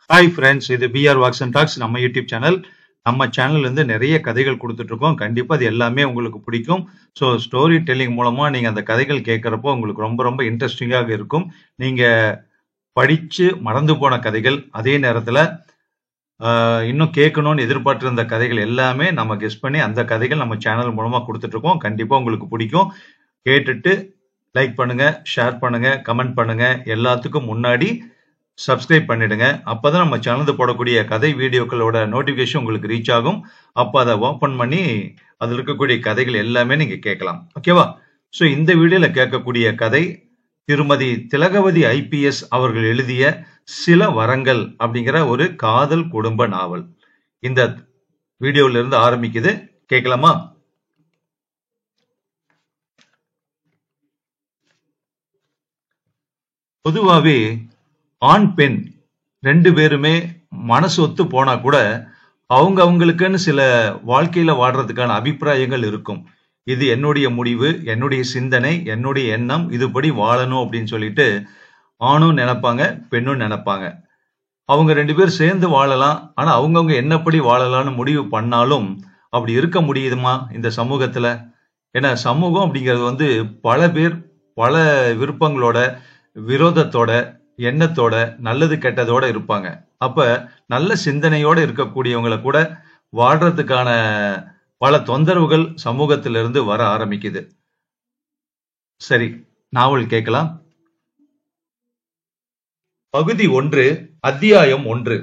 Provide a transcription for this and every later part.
Hi friends, இது PR walks and tax நம்ம YouTube channel. நம்ம சேனல்ல இருந்து நிறைய கதைகள் கொடுத்துட்டு இருக்கோம். கண்டிப்பா அது எல்லாமே உங்களுக்கு பிடிக்கும். ஸோ ஸ்டோரி டெல்லிங் மூலமா நீங்க அந்த கதைகள் கேட்கறப்போ உங்களுக்கு ரொம்ப ரொம்ப இன்ட்ரெஸ்டிங்காக இருக்கும். நீங்க படிச்சு மறந்து போன கதைகள், அதே நேரத்துல இன்னும் கேட்கணும்னு எதிர்பார்த்திருந்த கதைகள் எல்லாமே நம்ம கெஸ் பண்ணி அந்த கதைகள் நம்ம சேனல் மூலமா கொடுத்துட்டு இருக்கோம். கண்டிப்பா உங்களுக்கு பிடிக்கும். கேட்டுட்டு லைக் பண்ணுங்க, ஷேர் பண்ணுங்க, கமெண்ட் பண்ணுங்க. எல்லாத்துக்கும் முன்னாடி சப்ஸ்கிரைப் பண்ணிடுங்க. அப்பதான் நம்ம சேனல் போடக்கூடிய கதை வீடியோக்களோட நோட்டிபிகேஷன் உங்களுக்கு ரீச் ஆகும். அப்ப அதை ஓபன் பண்ணி அதுல இருக்கக்கூடிய கதைகள் எல்லாமே நீங்க கேட்கலாம். ஓகேவா? சோ இந்த வீடியோல கேட்கக்கூடிய கதை திருமதி திலகவதி IPS அவர்கள் எழுதிய சில வரங்கள் அப்படிங்கிற ஒரு காதல் குடும்ப நாவல். இந்த வீடியோல இருந்து ஆரம்பிக்குது. கேட்கலாமா? பொதுவாவே ஆண் பெண் ரெண்டு பேருமே மனசு ஒத்து போனா கூட அவங்களுக்குன்னு சில வாழ்க்கையில வாடுறதுக்கான அபிப்பிராயங்கள் இருக்கும். இது என்னுடைய முடிவு, என்னுடைய சிந்தனை, என்னுடைய எண்ணம், இதுபடி வாழணும் அப்படின்னு சொல்லிட்டு ஆணும் நினைப்பாங்க, பெண்ணும் நினைப்பாங்க. அவங்க ரெண்டு பேரும் சேர்ந்து வாழலாம். ஆனா அவங்கவுங்க என்னப்படி வாழலாம்னு முடிவு பண்ணாலும் அப்படி இருக்க முடியுதுமா இந்த சமூகத்துல? ஏன்னா சமூகம் அப்படிங்கிறது பல பேர் பல விருப்பங்களோட, விரோதத்தோட, எண்ணத்தோட, நல்லது கெட்டதோட இருப்பாங்க. அப்ப நல்ல சிந்தனையோட இருக்கக்கூடியவங்களை கூட வாழ்றதுக்கான பல தொந்தரவுகள் சமூகத்திலிருந்து வர ஆரம்பிக்குது. சரி, நாவல் கேட்கலாம். பகுதி 1, அத்தியாயம் 1.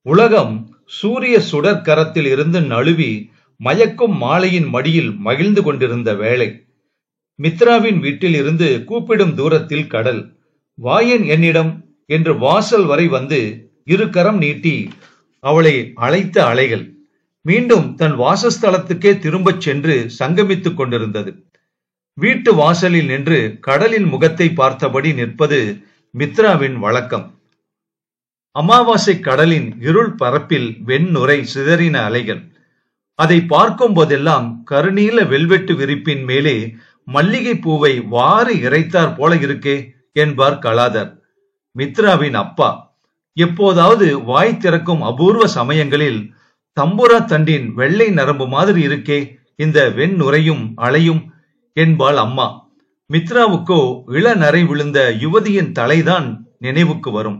உலகம் சூரிய சுடற்கரத்தில் இருந்து நழுவி மயக்கும் மாலையின் மடியில் மகிழ்ந்து கொண்டிருந்த வேளை. மித்ராவின் வீட்டில் இருந்து கூப்பிடும் தூரத்தில் கடல். வாயன் என்னிடம் என்று வாசல் வரை வந்து இரு கரம் நீட்டி அவளை அழைத்த அலைகள் மீண்டும் தன் வாசஸ்தலத்துக்கே திரும்பச் சென்று சங்கமித்துக் கொண்டிருந்தது. வீட்டு வாசலில் நின்று கடலின் முகத்தை பார்த்தபடி நிற்பது மித்ராவின் வழக்கம். அமாவாசை கடலின் இருள் பரப்பில் வெண்ணுரை சிதறின அலைகள். அதை பார்க்கும் போதெல்லாம் கருநீல வெல்வெட்டு விரிப்பின் மேலே மல்லிகை பூவை வாரி இறைத்தார் போல இருக்கே என்பார் கலாதர், மித்ராவின் அப்பா. எப்போதாவது வாய் திறக்கும் அபூர்வ சமயங்களில் தம்புரா தண்டின் வெள்ளை நரம்பு மாதிரி இருக்கே இந்த வெண்ணுரையும் அலையும் என்பாள் அம்மா. மித்ராவுக்கோ இளநரை விழுந்த யுவதியின் தலைதான் நினைவுக்கு வரும்.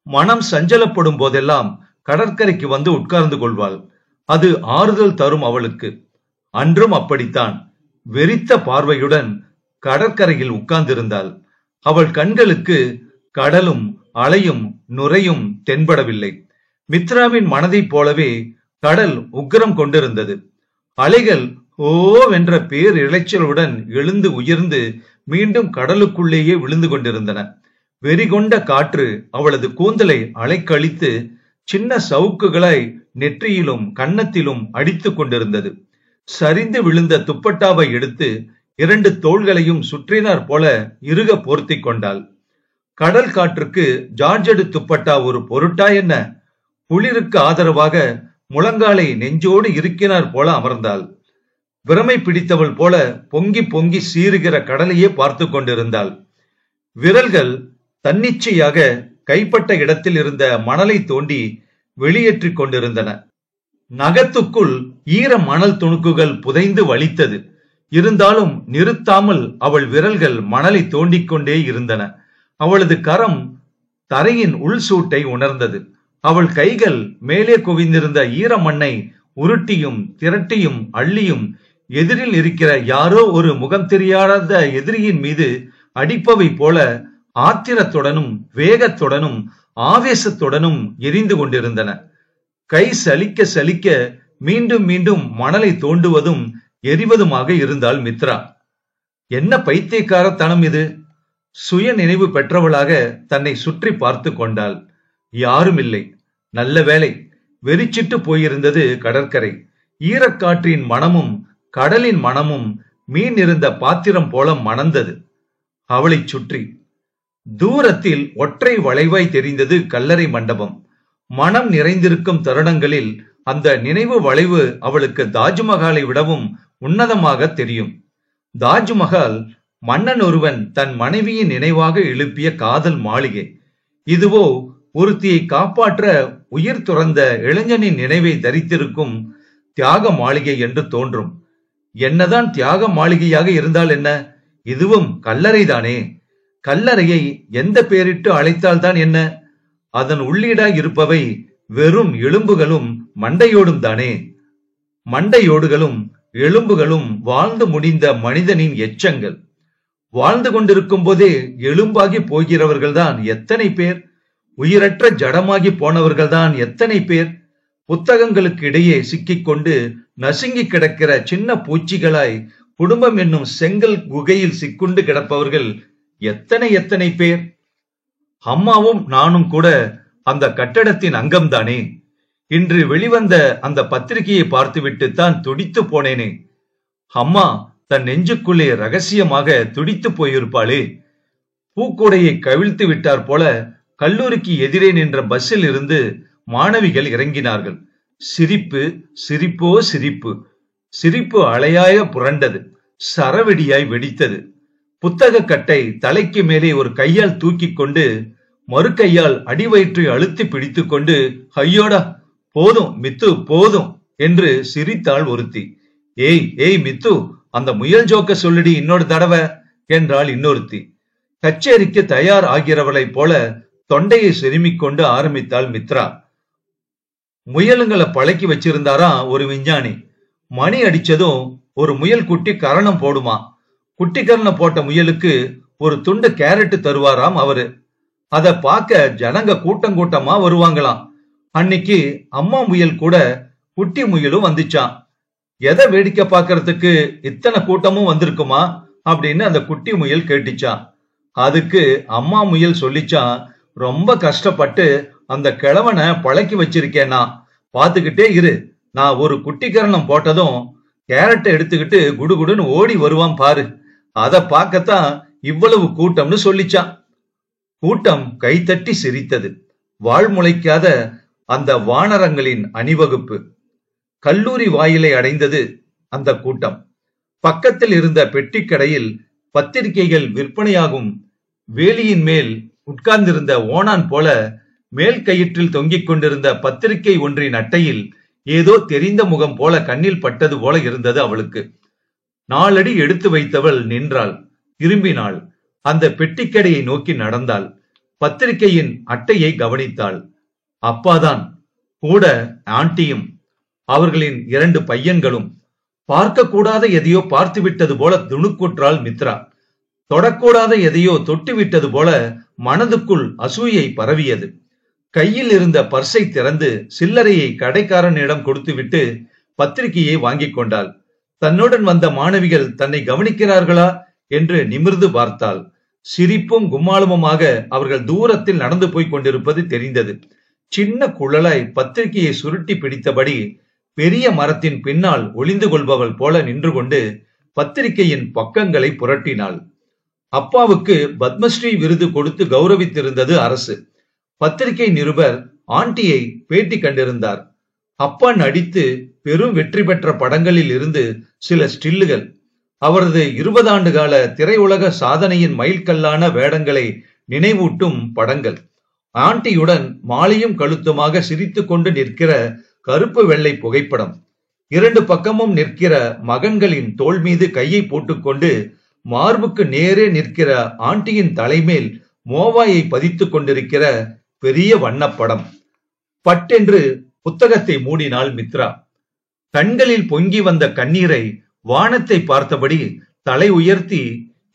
மனம் சஞ்சலப்படும் போதெல்லாம் கடற்கரைக்கு வந்து உட்கார்ந்து கொள்வாள். அது ஆறுதல் தரும் அவளுக்கு. அன்றும் அப்படித்தான் வெறித்த பார்வையுடன் கடற்கரையில் உட்கார்ந்திருந்தாள். அவள் கண்களுக்கு கடலும் அலையும் நுரையும் தென்படவில்லை. மித்ராவின் மனதைப் போலவே கடல் உக்கிரம் கொண்டிருந்தது. அலைகள் ஓவென்ற பேர் இளைச்சலுடன் எழுந்து உயர்ந்து மீண்டும் கடலுக்குள்ளேயே விழுந்து கொண்டிருந்தன. வெறிகொண்ட காற்று அவளது கூந்தலை அலைக்கழித்து சின்ன சவுக்குகளை நெற்றியிலும் கன்னத்திலும் அடித்துக் கொண்டிருந்தது. சரிந்து விழுந்த துப்பட்டாவை எடுத்து 2 தோள்களையும் சுற்றினார் போல இறுக போர்த்தி கொண்டாள். கடல் காற்றுக்கு ஜார்ஜடு துப்பட்டா ஒரு பொருட்டா என்ன? குளிருக்கு ஆதரவாக முழங்காலை நெஞ்சோடு இருக்கினார் போல அமர்ந்தாள். பிரமை பிடித்தவள் போல பொங்கி பொங்கி சீறுகிற கடலையே பார்த்து கொண்டிருந்தாள். விரல்கள் தன்னிச்சையாக கைப்பட்ட இடத்தில் இருந்த மணலை தோண்டி வெளியேற்றிக் கொண்டிருந்தன. நகத்துக்குள் ஈர மணல் துணுக்குகள் புதைந்து வலித்தது. இருந்தாலும் நிறுத்தாமல் அவள் விரல்கள் மணலை தோண்டிக் கொண்டே இருந்தன. அவளது கரம் தரையின் உள் சூட்டை உணர்ந்தது. அவள் கைகள் மேலே குவிந்திருந்த ஈர மண்ணை உருட்டியும் திரட்டியும் அள்ளியும் எதிரில் இருக்கிற யாரோ ஒரு முகம் தெரியாத எதிரியின் மீது அடிப்பவை போல ஆத்திரத்துடனும் வேகத்துடனும் ஆவேசத்துடனும் எரிந்து கொண்டிருந்தன. கை சலிக்க சலிக்க மீண்டும் மீண்டும் மணலை தோண்டுவதும் எரிவதுமாக இருந்தாள் மித்ரா. என்ன பைத்தியக்காரத்தனம் இது! சுய நினைவு பெற்றவளாக தன்னை சுற்றி பார்த்து கொண்டாள். யாரும் இல்லை. நல்ல வேளை. வெறிச்சிட்டு போயிருந்தது கடற்கரை. ஈரக்காற்றின் மனமும் கடலின் மனமும் மீன் இருந்த பாத்திரம் போல மணந்தது அவளை சுற்றி. தூரத்தில் ஒற்றை வளைவாய் தெரிந்தது கல்லறை மண்டபம். மனம் நிறைந்திருக்கும் தருணங்களில் அந்த நினைவு வளைவு அவளுக்கு தாஜ்மஹாலை விடவும் உன்னதமாக தெரியும். தாஜ்மஹால் மன்னன் ஒருவன் தன் மனைவியின் நினைவாக எழுப்பிய காதல் மாளிகை. இதுவோ ஒருத்தியை காப்பாற்ற உயிர் துறந்த இளைஞனின் நினைவை தரித்திருக்கும் தியாக மாளிகை என்று தோன்றும். என்னதான் தியாக மாளிகையாக இருந்தால் என்ன, இதுவும் கல்லறைதானே. கல்லறையை எந்த பெயரிட்டு அழைத்தால்தான் என்ன? அதன் உள்ளீடாய் இருப்பவை வெறும் எலும்புகளும் மண்டையோடும் தானே. மண்டையோடுகளும் எலும்புகளும் வாழ்ந்து முடிந்த மனிதனின் எச்சங்கள். வாழ்ந்து கொண்டிருக்கும் போதே எலும்பாகி போகிறவர்கள்தான் எத்தனை பேர், உயிரற்ற ஜடமாகி போனவர்கள்தான் எத்தனை பேர், புத்தகங்களுக்கு இடையே சிக்கிக்கொண்டு நசுங்கி கிடக்கிற சின்ன பூச்சிகளாய் குடும்பம் என்னும் செங்கல் குகையில் சிக்குண்டு கிடப்பவர்கள் எத்தனை எத்தனை பேர். அம்மாவும் நானும் கூட அந்த கட்டடத்தின் அங்கம்தானே. இன்று வெளிவந்த அந்த பத்திரிகையை பார்த்துவிட்டுத்தான் துடித்து போனேனே. அம்மா தன் நெஞ்சுக்குள்ளே ரகசியமாக துடித்து போயிருப்பாளே. பூக்கூடையை கவிழ்த்து விட்டார் போல கல்லூரிக்கு எதிரே நின்ற பஸ்ஸில் இருந்து மாணவிகள் இறங்கினார்கள். சிரிப்பு, சிரிப்போ சிரிப்பு. சிரிப்பு அலையாய புரண்டது, சரவெடியாய் வெடித்தது. புத்தக கட்டை தலைக்கு மேலே ஒரு கையால் தூக்கி கொண்டு மறு கையால் அடிவயிற்றை அழுத்தி பிடித்து கொண்டு, ஐயோடா போதும் மித்து போதும் என்று சிரித்தாள் ஒருத்தி. ஏய் ஏய் மித்து, அந்த முயல் ஜோக்க சொல்லுடி இன்னொரு தடவை என்றாள் இன்னொருத்தி. கச்சேரிக்கு தயார் ஆகிறவளைப் போல தொண்டையை செருமிக் கொண்டு ஆரம்பித்தாள் மித்ரா. முயலுங்களை பழக்கி வச்சிருந்தாரா ஒரு விஞ்ஞானி. மணி அடிச்சதும் ஒரு முயல் குட்டி கரணம் போடுமா. குட்டி கரணம் போட்ட முயலுக்கு ஒரு துண்டு கேரட் தருவாராம் அவரு. அத பார்க்க ஜனங்க கூட்டம் கூட்டமா வருவாங்களாம். அன்னைக்கு அம்மா முயல் கூட குட்டி முயலும் வந்துச்சான். எதை வேடிக்கை பார்க்கறதுக்கு இத்தனை கூட்டமும் வந்திருக்குமா அப்படின்னு அந்த குட்டி முயல் கேட்டுச்சான். அதுக்கு அம்மா முயல் சொல்லிச்சான், ரொம்ப கஷ்டப்பட்டு அந்த கிழவனை பழக்கி வச்சிருக்கேன்னா, பாத்துக்கிட்டே இரு, நான் ஒரு குட்டி கரணம் போட்டதும் கேரட்டை எடுத்துக்கிட்டு குடுகுடுன்னு ஓடி வருவான் பாரு, அத பார்க்கத்தான் இவ்வளவு கூட்டம்னு சொல்லிச்சான். கூட்டம் கைத்தட்டி சிரித்தது. வாழ்முளைக்காத அந்த வானரங்களின் அணிவகுப்பு. கல்லூரி வாயிலை அடைந்தது அந்த கூட்டம். பக்கத்தில் இருந்த பெட்டிக்கடையில் பத்திரிகைகள் விற்பனையாகும் வேலியின் மேல் உட்கார்ந்திருந்த ஓனான் போல மேல் கயிற்றில் தொங்கிக் கொண்டிருந்த பத்திரிகை ஒன்றின் அட்டையில் ஏதோ தெரிந்த முகம் போல கண்ணில் பட்டது போல இருந்தது அவளுக்கு. 4 அடி எடுத்து வைத்தவள் நின்றாள், திரும்பினாள், அந்த பெட்டிக்கடையை நோக்கி நடந்தாள். பத்திரிகையின் அட்டையை கவனித்தாள். அப்பாதான், கூட ஆண்டியும், அவர்களின் 2 பையன்களும். பார்க்க கூடாத எதையோ பார்த்து விட்டது போல துணுக்குற்றாள் மித்ரா. தொடக்கூடாத எதையோ தொட்டு விட்டது போல மனதுக்குள் அசூயை பரவியது. கையில் இருந்த பர்ஸை திறந்து சில்லறையை கடைக்காரனிடம் கொடுத்துவிட்டு பத்திரிகையை வாங்கிக் கொண்டாள். தன்னுடன் வந்த மாணவிகள் தன்னை கவனிக்கிறார்களா என்று நிமிர்ந்து பார்த்தாள். சிரிப்பும் கும்மாளமுமாக அவர்கள் தூரத்தில் நடந்து போய் கொண்டிருப்பது தெரிந்தது. சின்ன குழலாய் பத்திரிகையை சுருட்டி பிடித்தபடி பெரிய மரத்தின் பின்னால் ஒளிந்து கொள்பவள் போல நின்று கொண்டு பத்திரிகையின் பக்கங்களை புரட்டினாள். அப்பாவுக்கு பத்மஸ்ரீ விருது கொடுத்து கௌரவித்திருந்தது அரசு. பத்திரிகை நிருபர் ஆண்டியை பேட்டி கண்டிருந்தார். அப்பா நடித்து பெரும் வெற்றி பெற்ற படங்களில் இருந்து சில ஸ்டில்லுகள், அவரது 20 ஆண்டு கால திரையுலக சாதனையின் மைல்கல்லான வேடங்களை நினைவூட்டும் படங்கள். ஆண்டியுடன் மாலையும் கழுத்துமாக சிரித்து கொண்டு நிற்கிற கருப்பு வெள்ளை புகைப்படம். 2 பக்கமும் நிற்கிற மகன்களின் தோள் மீது கையை போட்டுக்கொண்டு மார்புக்கு நேரே நிற்கிற ஆண்டியின் தலைமேல் மோவாயை பதித்துக் கொண்டிருக்கிற பெரிய வண்ணப்படம். பட்டென்று புத்தகத்தை மூடினாள் மித்ரா. கண்களில் பொங்கி வந்த கண்ணீரை வானத்தை பார்த்தபடி தலை உயர்த்தி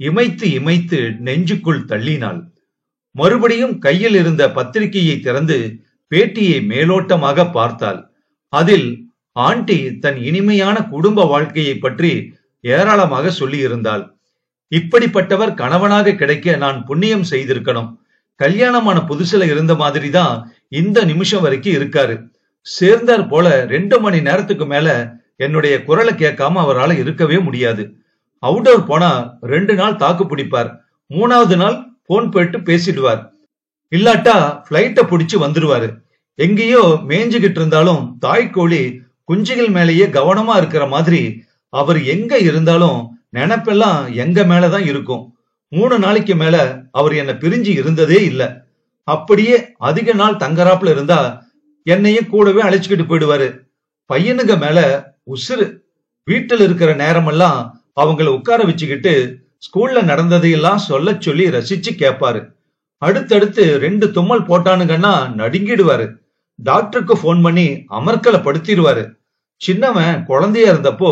இமைத்து இமைத்து நெஞ்சுக்குள் தள்ளினாள். மறுபடியும் கையில் இருந்த பத்திரிகையை திறந்து பேட்டியை மேலோட்டமாக பார்த்தாள். அதில் ஆண்டி தன் இனிமையான குடும்ப வாழ்க்கையை பற்றி ஏராளமாக சொல்லி இருந்தாள். இப்படிப்பட்டவர் கணவனாக கிடைக்க நான் புண்ணியம் செய்திருக்கணும். கல்யாணமான புதுசுல இருந்த மாதிரி தான் இந்த நிமிஷம் வரைக்கும் இருக்காரு. சேர்ந்தார் போல 2 மணி நேரத்துக்கு மேல என்னுடைய குரலை கேட்காம அவரால் இருக்கவே முடியாது. அவுட்டோர் போனா 2 நாள் தாக்கு பிடிப்பார். 3வது நாள் போன் போயிட்டு பேசிடுவார். இல்லாட்டா பிளைட்டை பிடிச்சு வந்துருவாரு. எங்கேயோ மேய்ஞ்சுகிட்டு இருந்தாலும் தாய்க்கோழி குஞ்சுகள் மேலேயே கவனமா இருக்கிற மாதிரி அவர் எங்க இருந்தாலும் நினைப்பெல்லாம் எங்க மேலதான் இருக்கும். 3 நாளைக்கு மேல அவர் என்ன பிரிஞ்சு இருந்ததே இல்ல. அப்படியே அதிக நாள் தங்கறாப்புல இருந்தா என்னையும் கூடவே அழைச்சுக்கிட்டு போயிடுவாரு. பையனுங்க மேல உசுறு. வீட்டுல இருக்கிற நேரமெல்லாம் அவங்கள உட்கார வச்சுக்கிட்டு ஸ்கூல்ல நடந்ததையெல்லாம் சொல்ல சொல்லி ரசிச்சு கேட்பாரு. அடுத்தடுத்து 2 தும்மல் போட்டானுங்கன்னா நடுங்கிடுவாரு. டாக்டருக்கு போன் பண்ணி அமர்க்கலை படுத்திடுவாரு. சின்னவன் குழந்தையா இருந்தப்போ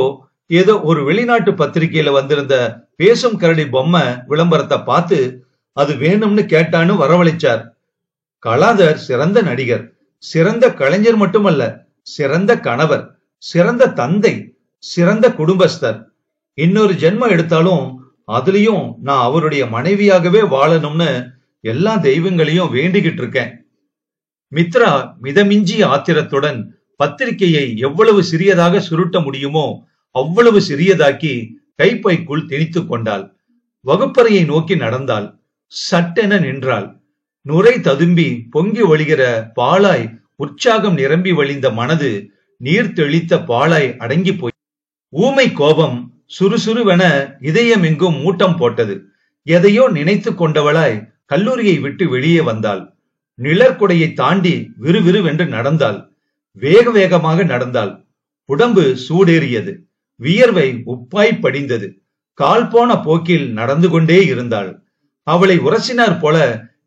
ஏதோ ஒரு வெளிநாட்டு பத்திரிகையில வந்திருந்த பேசும் கரடி பொம்மை விளம்பரத்தை பார்த்து அது வேணும்னு கேட்டான்னு வரவழைச்சார். கலாதர் சிறந்த நடிகர், சிறந்த கலைஞர் மட்டுமல்ல, சிறந்த கணவர், சிறந்த தந்தை, சிறந்த குடும்பஸ்தர். இன்னொரு ஜென்மம் எடுத்தாலும் அதுலயும் நான் அவருடைய மனைவியாகவே வாழணும்னு எல்லா தெய்வங்களையும் வேண்டிக்கிட்டு இருக்கேன். மித்ரா மிதமிஞ்சிய ஆத்திரத்துடன் பத்திரிகையை எவ்வளவு சிறியதாக சுருட்ட முடியுமோ அவ்வளவு சிறியதாக்கி கைப்பைக்குள் திணித்துக் கொண்டாள். வகுப்பறையை நோக்கி நடந்தாள். சட்டென நின்றாள். நுரை ததும்பி பொங்கி ஒளிகிற பாலாய் உற்சாகம் நிரம்பி வழிந்த மனது நீர் தெளித்த பாலாய் அடங்கி போய் ஊமை கோபம் சுறுசுறுவென இதயமெங்கும் மூட்டம் போட்டது. எதையோ நினைத்து கொண்டவளாய் கல்லூரியை விட்டு வெளியே வந்தாள். நிழற்குடையை தாண்டி விறுவிறுவென்று நடந்தாள். வேக வேகமாக நடந்தாள். உடம்பு சூடேறியது. வியர்வை உப்பாய் படிந்தது. கால் போன போக்கில் நடந்து கொண்டே இருந்தாள். அவளை உரசினார் போல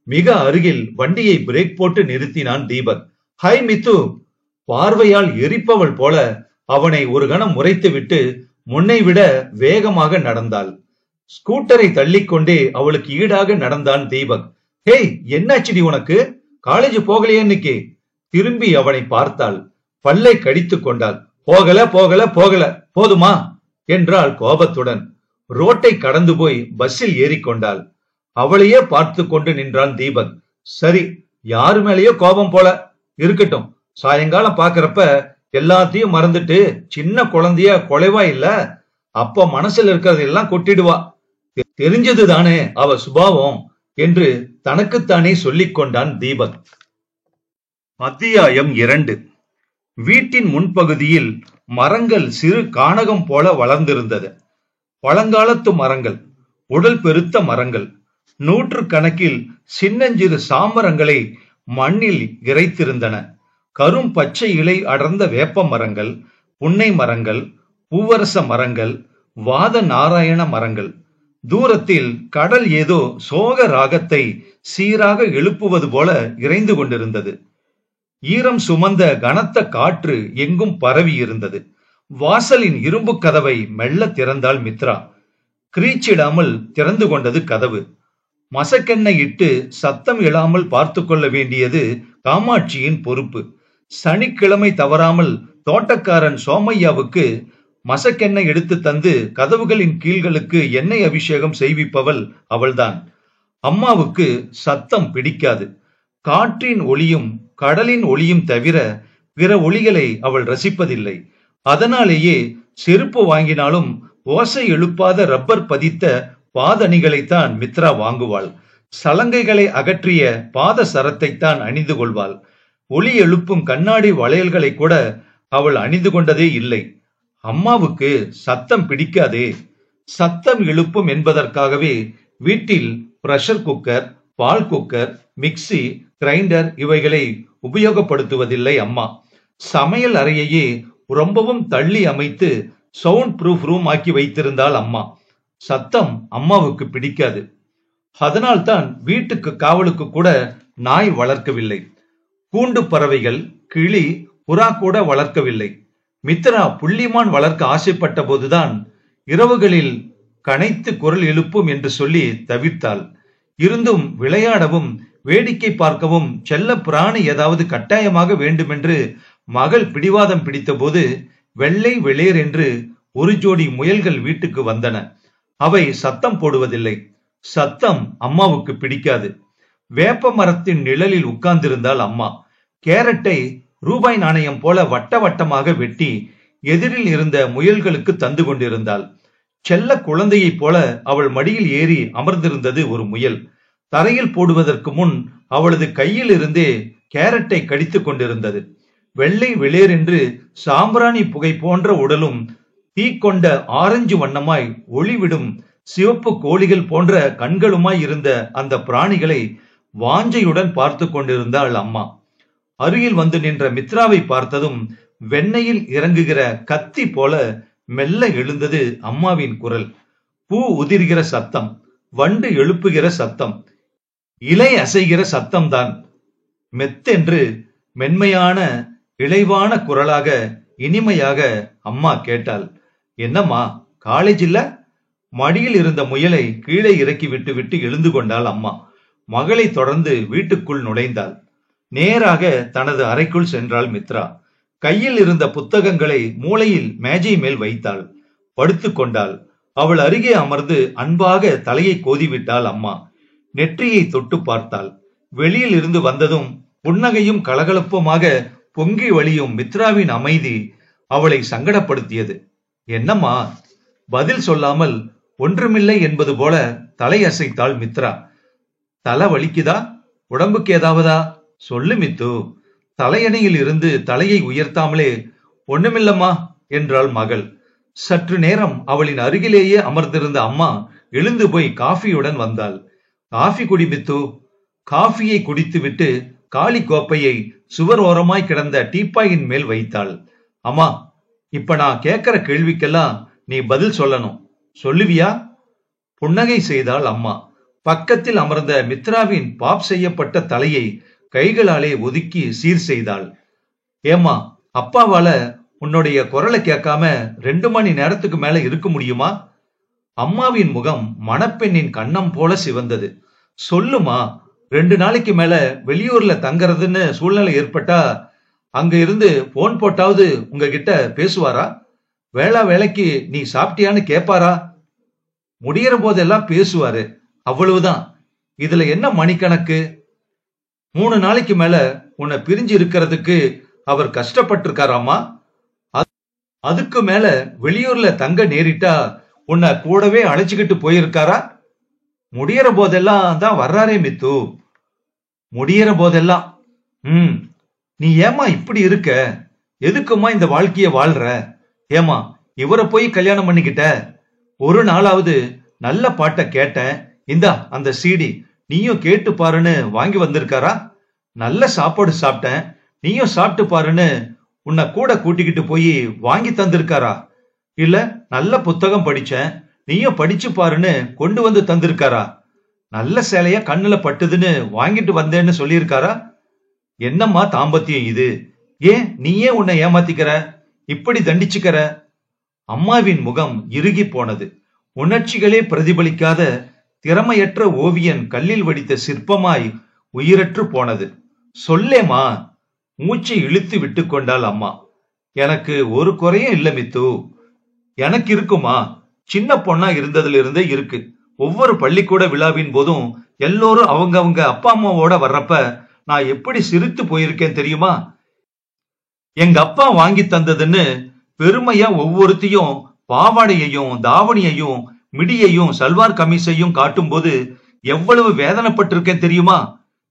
மிக அருகில் வண்டியை பிரேக் போட்டு நிறுத்தினான் தீபக். ஹை மித்து. பார்வையால் எரிப்பவள் போல அவனை ஒரு கணம் முறைத்துவிட்டு முன்னை விட வேகமாக நடந்தாள். ஸ்கூட்டரை தள்ளிக்கொண்டே அவளுக்கு ஈடாக நடந்தான் தீபக். ஹேய், என்னாச்சுடி உனக்கு? காலேஜ் போகலையே இன்னைக்கு? திரும்பி அவனை பார்த்தாள். பல்லை கடித்துக் கொண்டாள். போகல போகல போகல, போதுமா என்றாள் கோபத்துடன். ரோட்டை கடந்து போய் பஸ்ஸில் ஏறிக்கொண்டாள். அவளையே பார்த்து கொண்டு நின்றான் தீபக். சரி, யாரு மேலேயோ கோபம் போல இருக்கட்டும். சாயங்காலம் பாக்குறப்ப எல்லாத்தையும் மறந்துட்டு சின்ன குழந்தைய கொலைவா இல்ல, அப்ப மனசுல இருக்கிறதெல்லாம் கொட்டிடுவா. தெரிஞ்சது தானே அவ சுபாவம் என்று தனக்குத்தானே சொல்லிக் கொண்டான் தீபக். அத்தியாயம் 2. வீட்டின் முன்பகுதியில் மரங்கள் சிறு கானகம் போல வளர்ந்திருந்தது. பழங்காலத்து மரங்கள், உடல் பெருத்த மரங்கள். 100 கணக்கில் சின்னஞ்சிறு சாமரங்களை மண்ணில் இறைத்திருந்தன. கரும் பச்சை இலை அடர்ந்த வேப்ப மரங்கள், புன்னை மரங்கள், பூவரச மரங்கள், வாத நாராயண மரங்கள். தூரத்தில் கடல் ஏதோ சோக ராகத்தை சீராக எழுப்புவது போல இறைந்து கொண்டிருந்தது. ஈரம் சுமந்த கனத்த காற்று எங்கும் பரவி இருந்தது. வாசலின் இரும்பு கதவை மெல்ல திறந்தாள் மித்ரா. கிரீச்சிடாமல் திறந்து கொண்டது கதவு. மசக்கெண்ணெய் இட்டு சத்தம் எழாமல் பார்த்து கொள்ள வேண்டியது காமாட்சியின் பொறுப்பு. சனிக்கிழமை தவறாமல் தோட்டக்காரன் சோமையாவுக்கு மசக்கெண்ணெய் எடுத்து தந்து கதவுகளின் கீழ்களுக்கு எண்ணெய் அபிஷேகம் செய்விப்பவள் அவள்தான். அம்மாவுக்கு சத்தம் பிடிக்காது. காற்றின் ஒளியும் கடலின் ஒளியும் தவிர பிற ஒளிகளை அவள் ரசிப்பதில்லை. அதனாலேயே செருப்பு வாங்கினாலும் ஓசை எழுப்பாத ரப்பர் பதித்த பாதணிகளைத்தான் மித்ரா வாங்குவாள். சலங்கைகளை அகற்றிய பாத சரத்தைத்தான் அணிந்து கொள்வாள். ஒளி எழுப்பும் கண்ணாடி வளையல்களை கூட அவள் அணிந்து கொண்டதே இல்லை. அம்மாவுக்கு சத்தம் பிடிக்காதே. சத்தம் எழுப்பும் என்பதற்காகவே வீட்டில் பிரஷர் குக்கர், பால் குக்கர், மிக்சி, கிரைண்டர் இவைகளை உபயோகப்படுத்துவதில்லை அம்மா. சமையல் அறையையே ரொம்பவும் தள்ளி அமைத்து சவுண்ட் ப்ரூஃப் ரூம் ஆக்கி வைத்திருந்தாள் அம்மா. சத்தம் அம்மாவுக்கு பிடிக்காது. அதனால்தான் வீட்டுக்கு காவலுக்கு கூட நாய் வளர்க்கவில்லை. கூண்டு பறவைகள், கிளி, புறா கூட வளர்க்கவில்லை. மித்ரா புள்ளிமான் வளர்க்க ஆசைப்பட்ட போதுதான் இரவுகளில் கனைத்து குரல் எழுப்பும் என்று சொல்லி தவிர்த்தாள். இருந்தும் விளையாடவும் வேடிக்கை பார்க்கவும் செல்ல பிராணி ஏதாவது கட்டாயமாக வேண்டுமென்று மகள் பிடிவாதம் பிடித்த போது வெள்ளை வெளியர் என்று ஒரு ஜோடி முயல்கள் வீட்டுக்கு வந்தன. அவை சத்தம் போடுவதில்லை. சத்தம் அம்மாவுக்கு பிடிக்காது. வேப்ப மரத்தின் நிழலில் உட்கார்ந்திருந்தாள் அம்மா. கேரட்டை ரூபாய் நாணயம் போல வட்ட வட்டமாக வெட்டி எதிரில் இருந்த முயல்களுக்கு தந்து கொண்டிருந்தாள். செல்ல குழந்தையைப் போல அவள் மடியில் ஏறி அமர்ந்திருந்தது ஒரு முயல். தரையில் போடுவதற்கு முன் அவளது கையில் இருந்தே கேரட்டை கடித்து கொண்டிருந்தது. வெள்ளை வெளியர் என்று சாம்பிராணி புகை போன்ற உடலும் தீக்கொண்ட ஆரஞ்சு வண்ணமாய் ஒளிவிடும் சிவப்பு கோழிகள் போன்ற கண்களுமாய் இருந்த அந்த பிராணிகளை வாஞ்சையுடன் பார்த்து கொண்டிருந்தாள் அம்மா. அருகில் வந்து நின்ற மித்ராவை பார்த்ததும் வெண்ணையில் இறங்குகிற கத்தி போல மெல்ல எழுந்தது அம்மாவின் குரல். பூ உதிர்கிற சத்தம், வண்டு எழுப்புகிற சத்தம், இலை அசைகிற சத்தம்தான். மெத்தென்று மென்மையான இளைவான குரலாக இனிமையாக அம்மா கேட்டாள். என்னம்மா, காலேஜ் இல்ல? மடியில் இருந்த முயலை கீழே இறக்கி விட்டு விட்டு எழுந்து கொண்டாள் அம்மா. மகளை தொடர்ந்து வீட்டுக்குள் நுழைந்தாள். நேராக தனது அறைக்குள் சென்றாள் மித்ரா. கையில் இருந்த புத்தகங்களை மூலையில் மேஜை மேல் வைத்தாள். படுத்து கொண்டாள். அவள் அருகே அமர்ந்து அன்பாக தலையை கோதிவிட்டாள் அம்மா. நெற்றியை தொட்டு பார்த்தாள். வெளியில் இருந்து வந்ததும் புன்னகையும் கலகலப்புமாக பொங்கி வழியும் மித்ராவின் அமைதி அவளை சங்கடப்படுத்தியது. என்னம்மா? பதில் சொல்லாமல் ஒன்றுமில்லை என்பது போல தலையசைத்தாள் மித்ரா. தலை வலிக்குதா? உடம்புக்கு ஏதாவதா? சொல்லு மித்து. தலையணையில் இருந்து தலையை உயர்த்தாமலே ஒண்ணுமில்லம்மா என்றாள் மகள். சற்று நேரம் அவளின் அருகிலேயே அமர்ந்திருந்த அம்மா எழுந்து போய் காஃபியுடன் வந்தாள். காஃபி குடி மித்து. காஃபியை குடித்துவிட்டு காலி கோப்பையை சுவர் ஓரமாய் கிடந்த டீப்பாயின் மேல் வைத்தாள். அம்மா, இப்ப நான் கேட்கிற கேள்விக்கெல்லாம் நீ பதில் சொல்லணும். சொல்லுவியா? புன்னகை செய்தாள் அம்மா. பக்கத்தில் அமர்ந்த மித்ராவின் பாப் செய்யப்பட்ட தலையை கைகளாலே ஒதுக்கி சீர் செய்தாள். ஏம்மா, அப்பாவால உன்னுடைய குரலை கேட்காம 2 மணி நேரத்துக்கு மேல இருக்க முடியுமா? அம்மாவின் முகம் மணப்பெண்ணின் கன்னம் போல சிவந்தது. சொல்லுமா, 2 நாளைக்கு மேல வெளியூர்ல தங்கறதுன்னு சூழ்நிலை ஏற்பட்டா அங்க இருந்து போன் போட்டாவது உங்ககிட்ட பேசுவாரா? வேளைக்கு நீ சாப்பிட்டியான்னு கேட்பாரா? முடியற போதெல்லாம் பேசுவாரு, அவ்வளவுதான். இதுல என்ன மணிக்கணக்கு? 3 நாளைக்கு மேல உன்னை பிரிஞ்சு இருக்கிறதுக்கு அவர் கஷ்டப்பட்டிருக்காராமா? அதுக்கு மேல வெளியூர்ல தங்க நேரிட்டா உன்னை கூடவே அழைச்சுக்கிட்டு போயிருக்காரா? முடியற போதெல்லாம் தான் வர்றாரே மித்து. முடியற போதெல்லாம். நீ ஏமா இப்படி இருக்க? எதுக்குமா இந்த வாழ்க்கைய வாழ்ற? ஏமா, இவரை போய் கல்யாணம் பண்ணிக்கிட்ட? ஒரு நாளாவது நல்ல பாட்டை கேட்டேன், இந்தா அந்த சிடி, நீயும் கேட்டு பாருன்னு வாங்கி வந்திருக்காரா? நல்ல சாப்பாடு சாப்பிட்டேன், நீயும் சாப்பிட்டு பாருன்னு உன்னை கூட கூட்டிக்கிட்டு போய் வாங்கி தந்திருக்காரா? இல்ல நல்ல புத்தகம் படிச்சேன், நீயும் படிச்சு பாருன்னு கொண்டு வந்து தந்திருக்காரா? நல்ல சேலைய கண்ணுல பட்டுதுன்னு வாங்கிட்டு வந்தேன்னு சொல்லியிருக்காரா? என்னம்மா தாம்பத்தியம் இது? ஏன் நீயே உன்னை ஏமாத்திக்கிற, இப்படி தண்டிச்சுக்கிற? அம்மாவின் முகம் இறுகி போனது. உணர்ச்சிகளே பிரதிபலிக்காத திறமையற்ற ஓவியன் கல்லில் வடித்த சிற்பமாய் உயிரற்று போனது. சொல்லேமா. மூச்சை இழுத்து விட்டு கொண்டாள் அம்மா. எனக்கு ஒரு குறையும் இல்ல மித்து. எனக்கு இருக்குமா? சின்ன பொண்ணா இருந்ததுல இருந்தே இருக்கு. ஒவ்வொரு பள்ளிக்கூட விழாவின் போதும் எல்லோரும் அவங்க அப்பா அம்மாவோட வர்றப்ப நான் எப்படி சிரித்து போயிருக்கேன் தெரியுமா? எங்க அப்பா வாங்கி தந்ததுன்னு பெருமையா ஒவ்வொருத்தையும் பாவாடையையும் தாவணியையும் மிடியையும் சல்வார் கமிஸையும் காட்டும் போது எவ்வளவு வேதனைப்பட்டிருக்கேன் தெரியுமா?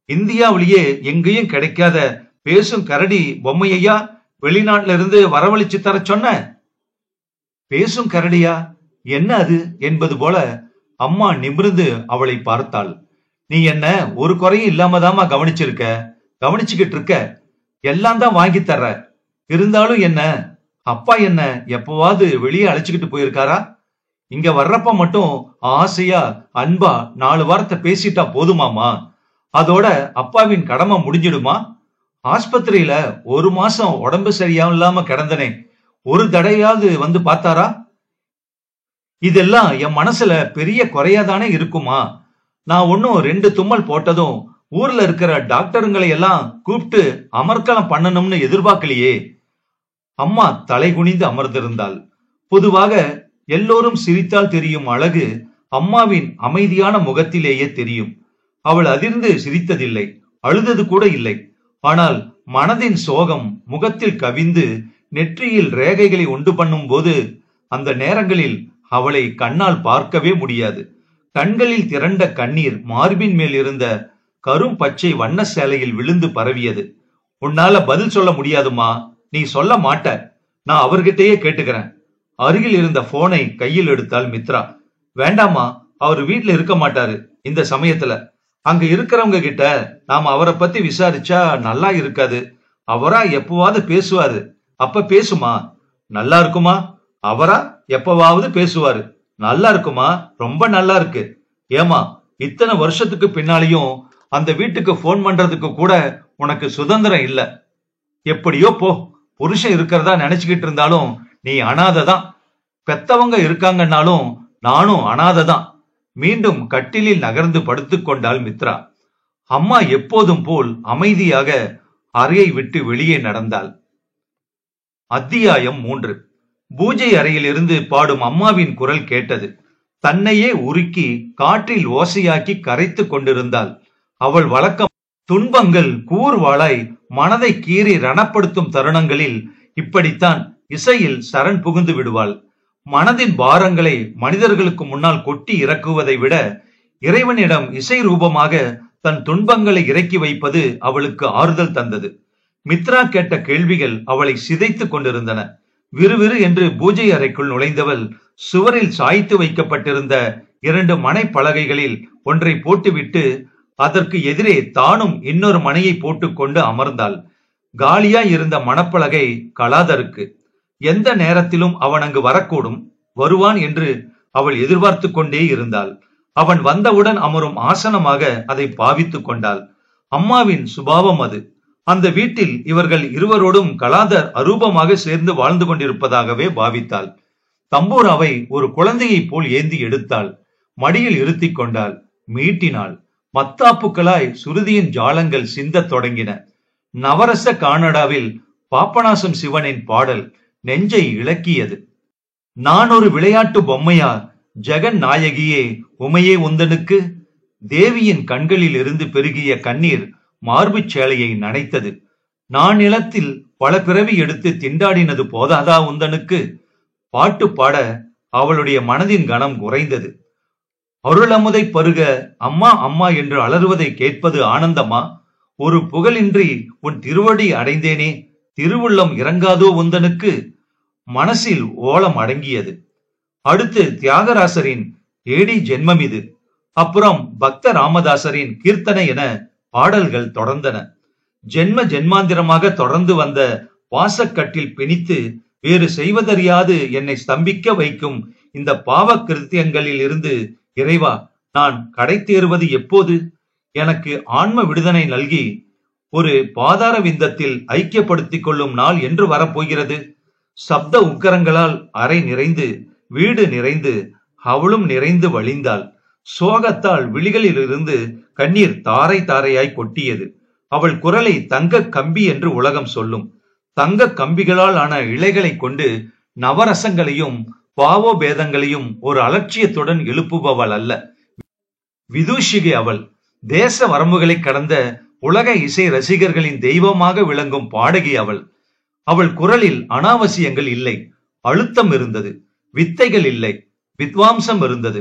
இந்தியாவிலேயே எங்கேயும் கிடைக்காத பேசும் கரடி பொம்மையா வெளிநாட்டுல இருந்து வரவழைச்சு தர சொன்ன. பேசும் கரடியா? என்ன அது என்பது போல அம்மா நிமிர்ந்து அவளை பார்த்தாள். நீ என்ன ஒரு குறையும் இல்லாமதாமா கவனிச்சுக்கிட்டு இருக்க. எல்லாம் தான் வாங்கி தர்ற. இருந்தாலும் என்ன, அப்பா என்ன எப்பவாவது வெளியே அழைச்சுக்கிட்டு போயிருக்காரா? இங்க வர்றப்ப மட்டும் ஆசையா அன்பா 4 வார்த்தை பேசிட்டா போதுமாமா? அதோட அப்பாவின் கடமை முடிஞ்சிடுமா? ஆஸ்பத்திரியில 1 மாசம் உடம்பு சரியா இல்லாம கிடந்தனே, ஒரு தடையாவது வந்து பார்த்தாரா? இதெல்லாம் என் மனசுல பெரிய குறையாதானே இருக்குமா? நான் ஒன்னும் 2 தும்மல் போட்டதும் ஊர்ல இருக்கிற டாக்டருங்களை எல்லாம் கூப்பிட்டு அமர்க்களம் பண்ணணும்னு எதிர்பார்க்கலையே. அம்மா தலை குனிந்து அமர்ந்திருந்தாள். பொதுவாக எல்லோரும் சிரித்தால் தெரியும் அழகு அம்மாவின் அமைதியான முகத்திலேயே தெரியும். அவள் அதிர்ந்து சிரித்ததில்லை, அழுதது கூட இல்லை. ஆனால் மனதின் சோகம் முகத்தில் கவிந்து நெற்றியில் ரேகைகளை உண்டு பண்ணும் போது அந்த நேரங்களில் அவளை கண்ணால் பார்க்கவே முடியாது. கண்களில் திரண்ட கண்ணீர் மார்பின் மேல் இருந்த கரும் பச்சை வண்ண சேலையில் விழுந்து பரவியது. உன்னால பதில் சொல்ல முடியாதுமா, நீ சொல்ல மாட்ட. நான் அவர்கிட்டயே கேட்டுக்கிறேன். அருகில் இருந்த போனை கையில் எடுத்தாள் மித்ரா. வேண்டாமா, அவர் வீட்டுல இருக்க மாட்டாரு இந்த சமயத்துல. அங்க இருக்கிறவங்க கிட்ட நாம அவரை பத்தி விசாரிச்சா நல்லா இருக்காது. அவரா எப்பவாவது பேசுவாரு. அப்ப பேசுமா? நல்லா இருக்குமா? அவரா எப்பவாவது பேசுவாரு. நல்லா இருக்குமா? ரொம்ப நல்லா இருக்கு. ஏமா, இத்தனை வருஷத்துக்கு பின்னாலையும் அந்த வீட்டுக்கு போன் பண்றதுக்கு கூட உனக்கு சுதந்திரம் இல்ல. எப்படியோ போ. புருஷன் இருக்கிறதா நினைச்சுக்கிட்டு இருந்தாலும் நீ அனாதை தான். பெத்தவங்க இருக்காங்கன்னாலும் நானும் அனாதை தான். மீண்டும் கட்டிலில் நகர்ந்து படுத்துக் கொண்டாள் மித்ரா. அம்மா எப்போதும் போல் அமைதியாக அறையை விட்டு வெளியே நடந்தாள். அத்தியாயம் 3. பூஜை அறையில் இருந்து பாடும் அம்மாவின் குரல் கேட்டது. தன்னையே உருக்கி காற்றில் ஓசையாக்கி கரைத்து கொண்டிருந்தாள். அவள் வழக்கம் துன்பங்கள் கூர்வாளாய் மனதை கீறி ரணப்படுத்தும் தருணங்களில் இப்படித்தான் இசையில் சரண் புகுந்து விடுவாள். மனதின் பாரங்களை மனிதர்களுக்கு முன்னால் கொட்டி இறக்குவதை விட இறைவனிடம் இசை ரூபமாக தன் துன்பங்களை இறக்கி வைப்பது அவளுக்கு ஆறுதல் தந்தது. மித்ரா கேட்ட கேள்விகள் அவளை சிதைத்து கொண்டிருந்தன. விறுவிறு என்று பூஜை அறைக்குள் நுழைந்தவள் சுவரில் சாய்த்து வைக்கப்பட்டிருந்த 2 மனை பலகைகளில் ஒன்றை போட்டுவிட்டு அதற்கு எதிரே தானும் இன்னொரு மனையை போட்டுக்கொண்டு அமர்ந்தாள். காலியா இருந்த மணப்பலகை கலாதருக்கு. எந்த நேரத்திலும் அவன் அங்கு வரக்கூடும், வருவான் என்று அவள் எதிர்பார்த்து கொண்டே இருந்தாள். அவன் வந்தவுடன் அமரும் ஆசனமாக அதை பாவித்துக் கொண்டாள். அம்மாவின் சுபாவம் அது. அந்த வீட்டில் இவர்கள் இருவரோடும் கலாதர் அரூபமாக சேர்ந்து வாழ்ந்து கொண்டிருப்பதாகவே பாவித்தாள். தம்பூராவை ஒரு குழந்தையை போல் ஏந்தி எடுத்தாள். மடியில் இருத்தி கொண்டாள். மீட்டினாள். மத்தாப்புக்களாய் சுருதியின் ஜாலங்கள் சிந்தத் தொடங்கின. நவரச கானடாவில் பாப்பநாசம் சிவனின் பாடல் நெஞ்சை இளக்கியது. நான் ஒரு விளையாட்டு பொம்மையா ஜெகன் நாயகியே உமையே உந்தனுக்கு? தேவியின் கண்களில் இருந்து பெருகிய கண்ணீர் மார்பு சேலையை நனைத்தது. நான் நிலத்தில் பல பிறவி எடுத்து திண்டாடினது போதாதா உந்தனுக்கு? பாட்டு பாட அவளுடைய மனதின் கனம் குறைந்தது. அருளமுதை பருக அம்மா அம்மா என்று அலறுவதை கேட்பது ஆனந்தமா? ஒரு புகழின்றி உன் திருவடி அடைந்தேனே, திருவுள்ளம் இறங்காதோ உந்தனுக்கு? மனசில் ஓலம் அடங்கியது. அடுத்து தியாகராசரின் ஏடி ஜென்மம் இது. அப்புறம் பக்த ராமதாசரின் கீர்த்தனை என பாடல்கள் தொடர்ந்தன. ஜென்ம ஜென்மாந்திரமாக தொடர்ந்து வந்த வாசக்கட்டில் பிணித்து வேறு செய்வதறியாது என்னை ஸ்தம்பிக்க வைக்கும் இந்த பாவ கிருத்தியங்களில் இருந்து இறைவா நான் கடை தேறுவது எப்போது? எனக்கு ஆன்ம விடுதலை நல்கி ஒரு பாதார விந்தத்தில் ஐக்கியப்படுத்திக் கொள்ளும் நாள் என்று வரப்போகிறது. சப்த உக்கரங்களால் அறை நிறைந்து வீடு நிறைந்து அவளும் நிறைந்து வழிந்தாள். சோகத்தால் விழிகளில் இருந்து கண்ணீர் தாரை தாரையாய் கொட்டியது. அவள் குரலை தங்க கம்பி என்று உலகம் சொல்லும். தங்க கம்பிகளால் ஆன இழைகளை கொண்டு நவரசங்களையும் பாவோபேதங்களையும் ஒரு அலட்சியத்துடன் எழுப்புபவள் அல்ல. விதூஷிகை அவள். தேச வரம்புகளை கடந்த உலக இசை ரசிகர்களின் தெய்வமாக விளங்கும் பாடகி அவள். அவள் குரலில் அனாவசியங்கள் இல்லை, அழுத்தம் இருந்தது. வித்தைகள் இல்லை, வித்வாம்சம் இருந்தது.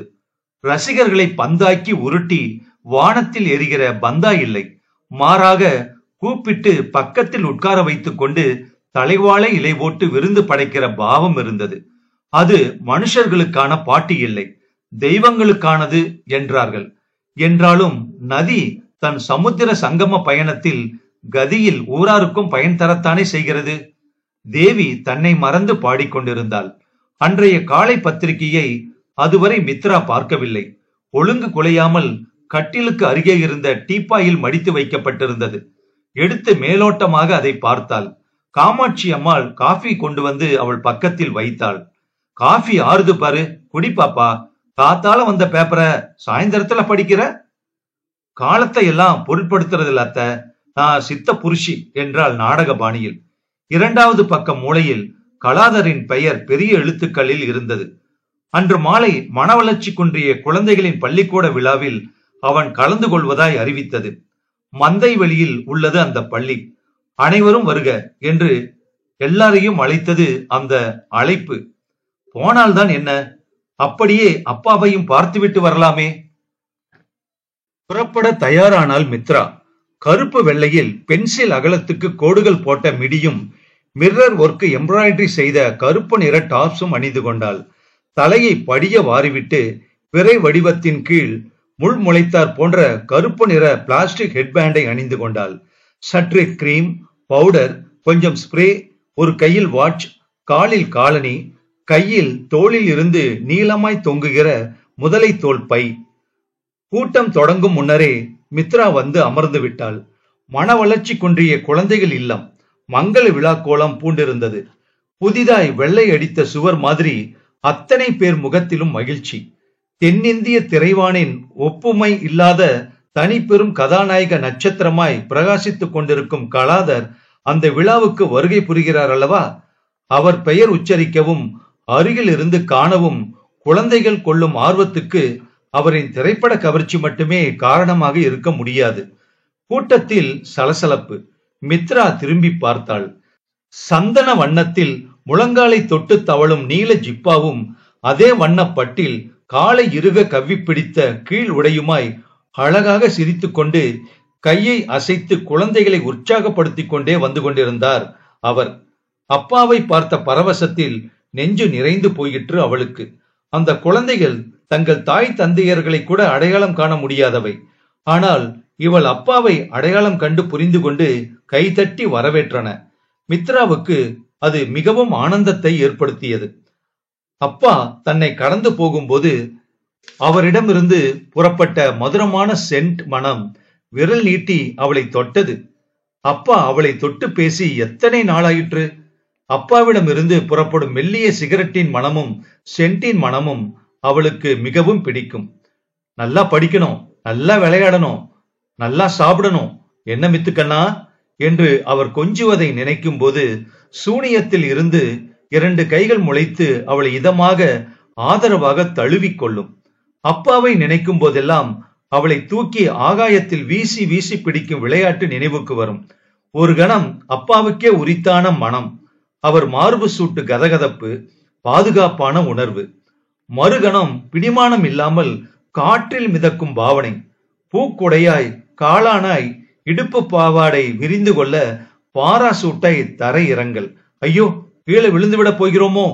ரசிகர்களை பந்தாக்கி உருட்டி வானத்தில் எரிகிற பந்தா இல்லை. மாறாக கூப்பிட்டு பக்கத்தில் உட்கார வைத்துக் கொண்டு தலைவாழை இலை போட்டு விருந்து படைக்கிற பாவம் இருந்தது. அது மனுஷர்களுக்கான பாட்டு இல்லை, தெய்வங்களுக்கானது என்றார்கள். என்றாலும் நதி தன் சமுத்திர சங்கம பயணத்தில் கதியில் ஊராருக்கும் பயன் தரத்தானே செய்கிறது. தேவி தன்னை மறந்து பாடிக்கொண்டிருந்தாள். அன்றைய காலை பத்திரிகையை அதுவரை மித்ரா பார்க்கவில்லை. ஒழுங்கு குலையாமல் கட்டிலுக்கு அருகே இருந்த டீப்பாயில் மடித்து வைக்கப்பட்டிருந்தது. எடுத்து மேலோட்டமாக அதை பார்த்தாள். காமாட்சி அம்மாள் காஃபி கொண்டு வந்து அவள் பக்கத்தில் வைத்தாள். காஃபி ஆறுது பாரு, குடி பாப்பா. காத்தால வந்த பேப்பரை சாயந்தரத்துல படிக்கிற? காலத்தை எல்லாம் பொருட்படுத்துறது இல்ல அத்த, நான் சித்த புருஷி என்றாள் நாடக பாணியில். 2வது பக்கம் மூலையில் கலாதரின் பெயர் பெரிய எழுத்துக்களில் இருந்தது. அன்று மாலை மனவளர்ச்சி குன்றிய குழந்தைகளின் பள்ளிக்கூட விழாவில் அவன் கலந்து கொள்வதாய் அறிவித்தது. மந்தை வெளியில் உள்ளது அந்த பள்ளி. அனைவரும் வருக என்று எல்லாரையும் அழைத்தது அந்த அழைப்பு. போனால்தான் என்ன, அப்படியே அப்பாவையும் பார்த்துவிட்டு வரலாமே. புறப்பட தயாரானால் மித்ரா. கருப்பு வெள்ளையில் பென்சில் அகலத்துக்கு கோடுகள் போட்ட மிடியும் மிரர் ஒர்க் எம்ப்ராய்டரி செய்த கருப்பு நிற டாப்ஸும் அணிந்து கொண்டாள். தலையை படிய வாரிவிட்டு பிறை வடிவத்தின் கீழ் முள் முளைத்தார் போன்ற கருப்பு நிற பிளாஸ்டிக் ஹெட்பேண்டை அணிந்து கொண்டாள். சற்று கிரீம், பவுடர், கொஞ்சம் ஸ்ப்ரே, ஒரு கையில் வாட்ச், காலில் காலணி, கையில் தோளில் இருந்து நீளமாய் தொங்குகிற முதலை தோல் பை. கூட்டம் தொடங்கும் முன்னரே மித்ரா வந்து அமர்ந்து விட்டாள். மன வளர்ச்சி குன்றிய குழந்தைகள் இல்லம் மங்கள விழா கோலம் பூண்டிருந்தது. புதிதாய் வெள்ளை அடித்த சுவர் மாதிரி அத்தனை பேர் முகத்திலும் மகிழ்ச்சி. தென்னிந்திய திரைவானின் ஒப்புமை இல்லாத தனி பெரும் கதாநாயக நட்சத்திரமாய் பிரகாசித்துக் கொண்டிருக்கும் கலாதர் அந்த விழாவுக்கு வருகை புரிகிறார் அல்லவா? அவர் பெயர் உச்சரிக்கவும் அருகில் இருந்து காணவும் குழந்தைகள் கொள்ளும் ஆர்வத்துக்கு அவரின் திரைப்பட கவர்ச்சி மட்டுமே காரணமாக இருக்க முடியாது. கூட்டத்தில் சலசலப்பு. மித்ரா திரும்பி பார்த்தாள். சந்தன வண்ணத்தில் முழங்காலை தொட்டு தவழும் நீல ஜிப்பாவும் அதே வண்ணப்பட்டில் காலை இறுக கவ்வி பிடித்த கீழ் உடையுமாய் அழகாக சிரித்துக்கொண்டு கையை அசைத்து குழந்தைகளை உற்சாகப்படுத்திக் கொண்டே வந்து கொண்டிருந்தார் அவர். அப்பாவை பார்த்த பரவசத்தில் நெஞ்சு நிறைந்து போயிற்று அவளுக்கு. அந்த குழந்தைகள் தங்கள் தாய் தந்தையர்களை கூட அடையாளம் காண முடியாதவை. ஆனால் இவள் அப்பாவை அடையாளம் கண்டு புரிந்து கொண்டு கைதட்டி வரவேற்றன. மித்ராவுக்கு அது மிகவும் ஆனந்தத்தை ஏற்படுத்தியது. அப்பா தன்னை கடந்து போகும்போது அவரிடமிருந்து புறப்பட்ட மதுரமான சென்ட் மனம் விரல் நீட்டி அவளை தொட்டது. அப்பா அவளை தொட்டு பேசி எத்தனை நாளாயிற்று. அப்பாவிடமிருந்து புறப்படும் மெல்லிய சிகரெட்டின் மனமும் சென்டின் மனமும் அவளுக்கு மிகவும் பிடிக்கும். நல்லா படிக்கணும், நல்லா விளையாடணும், நல்லா சாப்பிடணும், என்ன மித்துக்கண்ணா என்று அவர் கொஞ்சுவதை நினைக்கும் போது சூனியத்தில் இருந்து 2 கைகள் முளைத்து அவளை இதமாக ஆதரவாக தழுவிக்கொள்ளும். அப்பாவை நினைக்கும் போதெல்லாம் அவளை தூக்கி ஆகாயத்தில் வீசி வீசி பிடிக்கும் விளையாட்டு நினைவுக்கு வரும். ஒரு கணம் அப்பாவுக்கே உரித்தான மனம், அவர் மார்பு சூட்டு கதகதப்பு, பாதுகாப்பான உணர்வு. மறுகணம் பிடிமானம் இல்லாமல் காற்றில் மிதக்கும் பாவனை. பூக்குடையாய் காளானாய் இடுப்பு பாவாடை விரிந்து கொள்ள பாராசூட்டை தரை இறங்கல். ஐயோ, கீழே விழுந்துவிட போகிறோமோ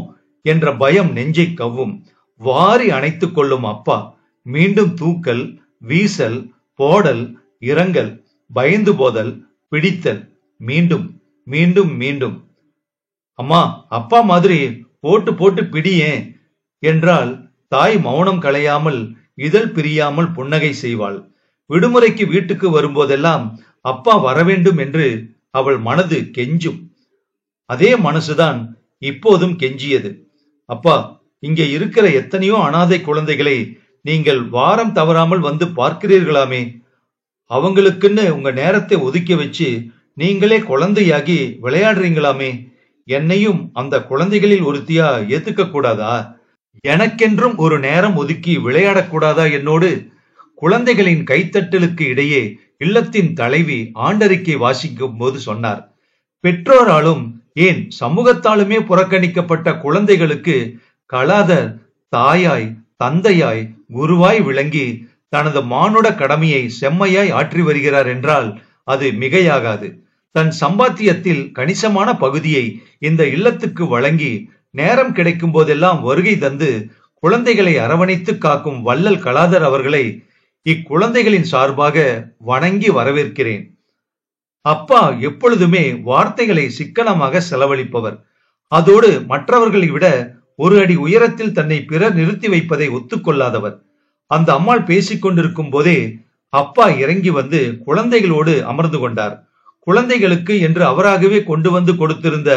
என்ற பயம் நெஞ்சை கவ்வும். வாரி அணைத்துக் கொள்ளும் அப்பா. மீண்டும் தூக்கல், வீசல், போடல், இறங்கல், பயந்து போதல், பிடித்தல், மீண்டும் மீண்டும் மீண்டும். அம்மா, அப்பா மாதிரி போட்டு போட்டு பிடியேன் என்றால் தாய் மௌனம் களையாமல் இதழ் பிரியாமல் புன்னகை செய்வாள். விடுமுறைக்கு வீட்டுக்கு வரும்போதெல்லாம் அப்பா வரவேண்டும் என்று அவள் மனது கெஞ்சும். அதே மனசுதான் இப்போதும் கெஞ்சியது. அப்பா, இங்கே இருக்கிற எத்தனையோ அனாதை குழந்தைகளை நீங்கள் வாரம் தவறாமல் வந்து பார்க்கிறீர்களாமே, அவங்களுக்குன்னு உங்க நேரத்தை ஒதுக்கி வச்சு நீங்களே குழந்தையாகி விளையாடுறீங்களாமே, என்னையும் அந்த குழந்தைகளில் ஒருத்தியா ஏத்துக்க கூடாதா? எனக்கென்றும் ஒரு நேரம் ஒதுக்கி விளையாடக்கூடாதா என்னோடு? குழந்தைகளின் கைத்தட்டலுக்கு இடையே இல்லத்தின் தலைவி ஆண்டறிக்கை வாசிக்கும் போது சொன்னார். பெற்றோராலும் ஏன் சமூகத்தாலுமே புறக்கணிக்கப்பட்ட குழந்தைகளுக்கு கலாதர் தாயாய், தந்தையாய், குருவாய் விளங்கி தனது மானுட கடமையை செம்மையாய் ஆற்றி வருகிறார் என்றால் அது மிகையாகாது. தன் சம்பாத்தியத்தில் கணிசமான பகுதியை இந்த இல்லத்துக்கு வழங்கி நேரம் கிடைக்கும் போதெல்லாம் வருகை தந்து குழந்தைகளை அரவணைத்து காக்கும் வள்ளல் கலாதர் அவர்களை இக்குழந்தைகளின் சார்பாக வணங்கி வரவேற்கிறேன். அப்பா எப்பொழுதுமே வார்த்தைகளை சிக்கனமாக செலவழிப்பவர். அதோடு மற்றவர்களை விட ஒரு அடி உயரத்தில் தன்னை பிறர் நிறுத்தி வைப்பதை ஒத்துக்கொள்ளாதவர். அந்த அம்மாள் பேசிக் கொண்டிருக்கும் போதே அப்பா இறங்கி வந்து குழந்தைகளோடு அமர்ந்து கொண்டார். குழந்தைகளுக்கு என்று அவராகவே கொண்டு வந்து கொடுத்திருந்த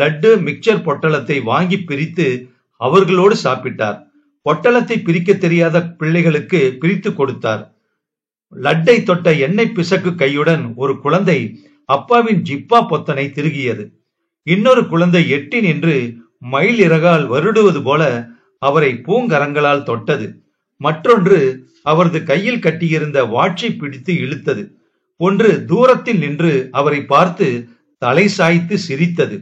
லட்டு மிக்சர் பொட்டலத்தை வாங்கி பிரித்து அவர்களோடு சாப்பிட்டார். பொட்டலத்தை பிரிக்க தெரியாத பிள்ளைகளுக்கு பிரித்து கொடுத்தார். லட்டை தொட்ட எண்ணெய் பிசக்கு கையுடன் ஒரு குழந்தை அப்பாவின் ஜிப்பா பொத்தனை திருகியது. இன்னொரு குழந்தை எட்டி நின்று மயில் இறகால் வருடுவது போல அவரை பூங்கரங்களால் தொட்டது. மற்றொன்று அவரது கையில் கட்டியிருந்த வாட்சை பிடித்து இழுத்தது. ஒன்று தூரத்தில் நின்று அவரை பார்த்து தலை சாய்த்து சிரித்தது.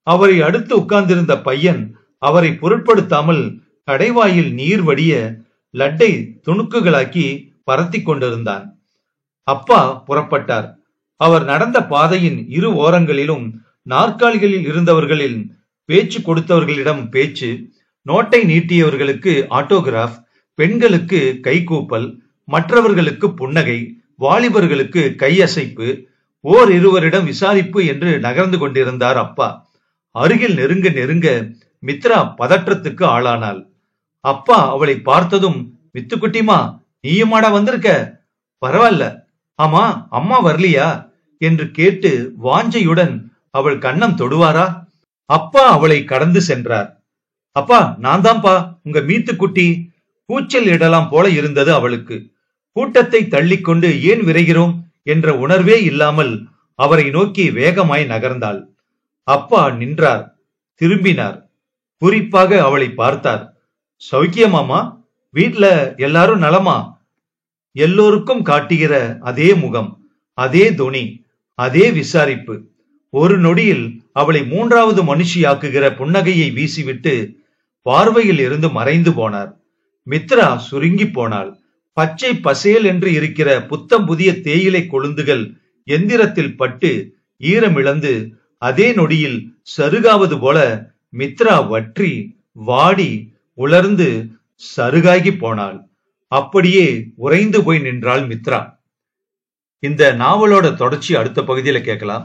அவரை அடுத்து உட்கார்ந்திருந்த பையன் அவரை பொருட்படுத்தாமல் கடைவாயில் நீர் வடிய லட்டை துணுக்குகளாக்கி பரத்தி கொண்டிருந்தான். அப்பா புறப்பட்டார். அவர் நடந்த பாதையின் இரு ஓரங்களிலும் நாற்காலிகளில் இருந்தவர்களின் பேச்சு கொடுத்தவர்களிடம் பேச்சு, நோட்டை நீட்டியவர்களுக்கு ஆட்டோகிராஃப், பெண்களுக்கு கைகூப்பல், மற்றவர்களுக்கு புன்னகை, வாலிபர்களுக்கு கையசைப்பு, இருவரிடம் விசாரிப்பு என்று நகர்ந்து கொண்டிருந்தார் அப்பா. அருகில் நெருங்க நெருங்க மித்ரா பதற்றத்துக்கு ஆளானாள். அப்பா அவளை பார்த்ததும், மித்துக்குட்டிமா, நீயுமாடா வந்திருக்க? பரவாயில்ல. ஆமா, அம்மா வரலையா என்று கேட்டு வாஞ்சையுடன் அவள் கன்னம் தொடுவாரா? அப்பா அவளை கடந்து சென்றார். அப்பா, நான் தான்ப்பா உங்க மீத்துக்குட்டி. கூச்சல் இடலாம் போல இருந்தது அவளுக்கு. கூட்டத்தை தள்ளிக்கொண்டு ஏன் விரைகிறோம் என்ற உணர்வே இல்லாமல் அவரை நோக்கி வேகமாய் நகர்ந்தாள். அப்பா நின்றார், திரும்பினார். குறிப்பாக அவளை பார்த்தார். சௌக்கியமாமா? வீட்ல எல்லாரும் நலமா? எல்லோருக்கும் காட்டுகிற அதே முகம், அதே தொனி, அதே விசாரிப்பு. ஒரு நொடியில் அவளை மூன்றாவது மனுஷியாக்குகிற புன்னகையை வீசிவிட்டு பார்வையில் இருந்து மறைந்து போனார். மித்ரா சுருங்கி போனாள். பச்சை பசேல் என்று இருக்கிற புத்தம் புதிய தேயிலை கொழுந்துகள் எந்திரத்தில் பட்டு ஈரமிழந்து அதே நொடியில் சருகாவது போல மித்ரா வற்றி வாடி உலர்ந்து சருகாகி போனாள். அப்படியே உறைந்து போய் நின்றாள் மித்ரா. இந்த நாவலோட தொடர்ச்சி அடுத்த பகுதியில கேட்கலாம்.